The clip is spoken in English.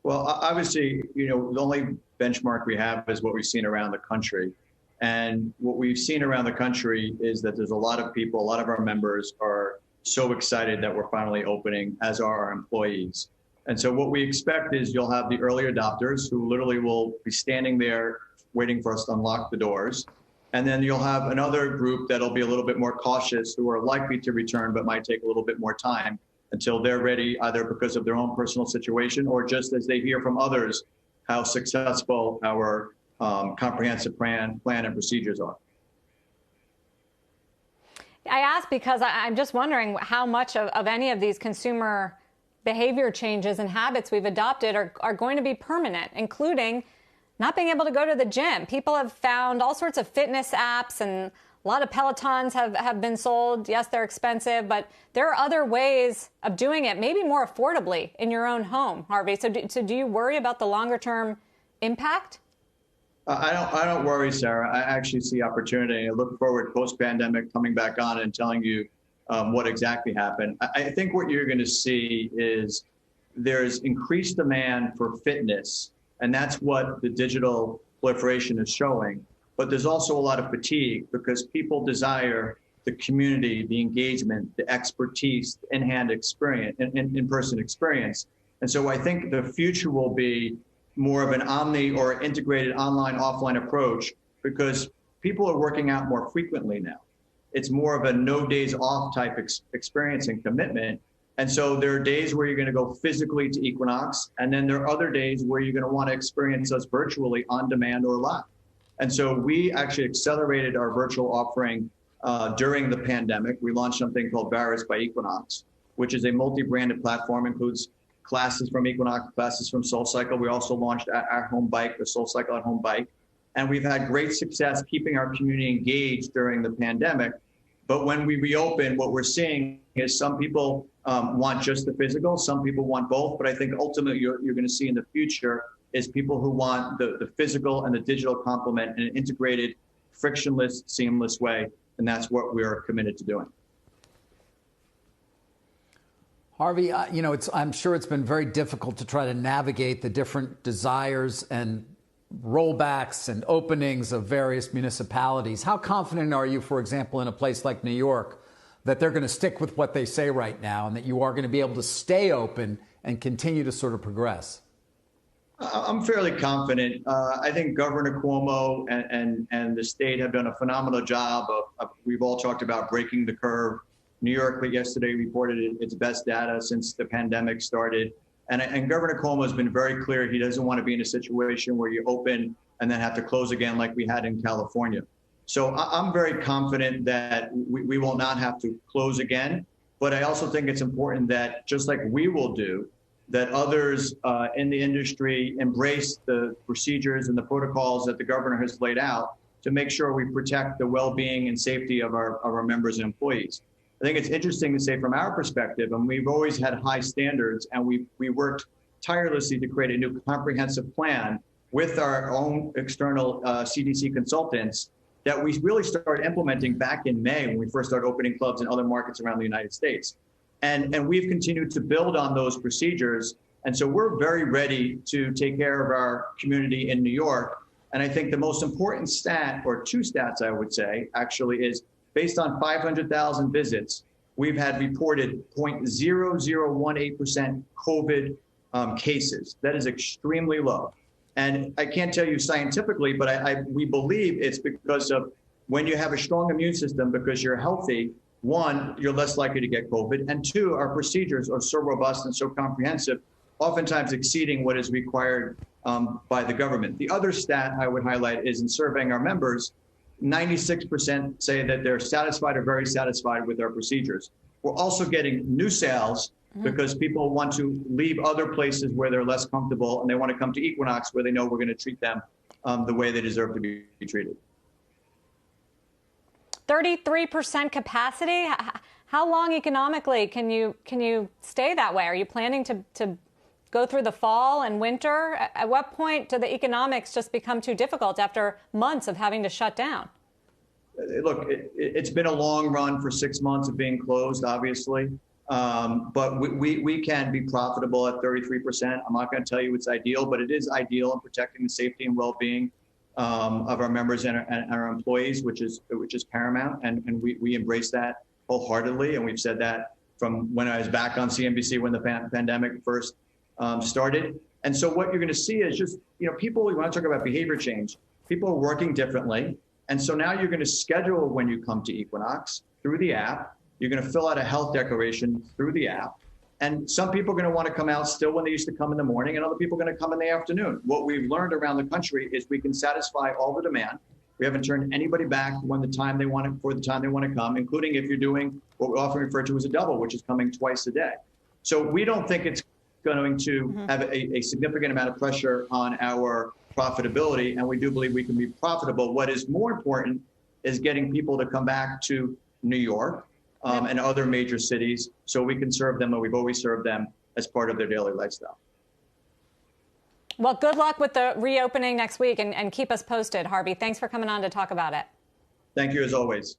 Well, obviously, the only benchmark we have is what we've seen around the country. And what we've seen around the country is that there's a lot of people, a lot of our members are so excited that we're finally opening, as are our employees. And so what we expect is you'll have the early adopters who literally will be standing there waiting for us to unlock the doors. And then you'll have another group that'll be a little bit more cautious, who are likely to return, but might take a little bit more time until they're ready, either because of their own personal situation or just as they hear from others how successful our comprehensive plan and procedures are. I ask because I'm just wondering how much of any of these consumer behavior changes and habits we've adopted are going to be permanent, including not being able to go to the gym. People have found all sorts of fitness apps, and a lot of Pelotons have been sold. Yes, they're expensive, but there are other ways of doing it, maybe more affordably in your own home, Harvey. So do you worry about the longer term impact? I don't worry, Sarah. I actually see opportunity. I look forward post-pandemic coming back on and telling you what exactly happened. I think what you're going to see is there's increased demand for fitness, and that's what the digital proliferation is showing. But there's also a lot of fatigue because people desire the community, the engagement, the expertise, the in-hand experience, in-person experience. And so I think the future will be more of an omni or integrated online, offline approach because people are working out more frequently now. It's more of a no days off type experience and commitment. And so there are days where you're going to go physically to Equinox, and then there are other days where you're going to want to experience us virtually on demand or live. And so we actually accelerated our virtual offering during the pandemic. We launched something called Barris by Equinox, which is a multi-branded platform, includes classes from Equinox, classes from SoulCycle. We also launched our home bike, the SoulCycle at Home bike. And we've had great success keeping our community engaged during the pandemic. But when we reopen, what we're seeing is some people want just the physical, some people want both. But I think ultimately you're going to see in the future is people who want the physical and the digital complement in an integrated, frictionless, seamless way. And that's what we're committed to doing. Harvey, I'm sure it's been very difficult to try to navigate the different desires and rollbacks and openings of various municipalities. How confident are you, for example, in a place like New York, that they're going to stick with what they say right now and that you are going to be able to stay open and continue to sort of progress? I'm fairly confident. I think Governor Cuomo and the state have done a phenomenal job we've all talked about breaking the curve. New York yesterday reported its best data since the pandemic started. And Governor Cuomo has been very clear he doesn't want to be in a situation where you open and then have to close again like we had in California. So I'm very confident that we will not have to close again. But I also think it's important that just like we will do, that others in the industry embrace the procedures and the protocols that the governor has laid out to make sure we protect the well-being and safety of our members and employees. I think it's interesting to say from our perspective, and we've always had high standards, and we worked tirelessly to create a new comprehensive plan with our own external CDC consultants that we really started implementing back in May when we first started opening clubs in other markets around the United States. And we've continued to build on those procedures. And so we're very ready to take care of our community in New York. And I think the most important stat, or two stats I would say, actually is based on 500,000 visits, we've had reported 0.0018% COVID cases. That is extremely low. And I can't tell you scientifically, but we believe it's because of when you have a strong immune system, because you're healthy, one, you're less likely to get COVID, and two, our procedures are so robust and so comprehensive, oftentimes exceeding what is required by the government. The other stat I would highlight is in surveying our members, 96% say that they're satisfied or very satisfied with our procedures. We're also getting new sales because people want to leave other places where they're less comfortable and they want to come to Equinox where they know we're going to treat them the way they deserve to be treated. 33% capacity. How long economically can you stay that way? Are you planning to go through the fall and winter? At what point do the economics just become too difficult after months of having to shut down? Look, it's been a long run for 6 months of being closed, obviously. But we can be profitable at 33%. I'm not going to tell you it's ideal, but it is ideal in protecting the safety and well-being of our members and our employees, which is paramount. And we embrace that wholeheartedly. And we've said that from when I was back on CNBC when the pandemic first started. And so what you're going to see is just, people, we want to talk about behavior change. People are working differently. And so now you're going to schedule when you come to Equinox through the app. You're going to fill out a health declaration through the app. And some people are going to want to come out still when they used to come in the morning, and other people are going to come in the afternoon. What we've learned around the country is we can satisfy all the demand. We haven't turned anybody back for the time they want to come, including if you're doing what we often refer to as a double, which is coming twice a day. So we don't think it's going to have a significant amount of pressure on our profitability, and we do believe we can be profitable. What is more important is getting people to come back to New York and other major cities so we can serve them, and we've always served them as part of their daily lifestyle. Well, good luck with the reopening next week, and keep us posted, Harvey. Thanks for coming on to talk about it. Thank you, as always.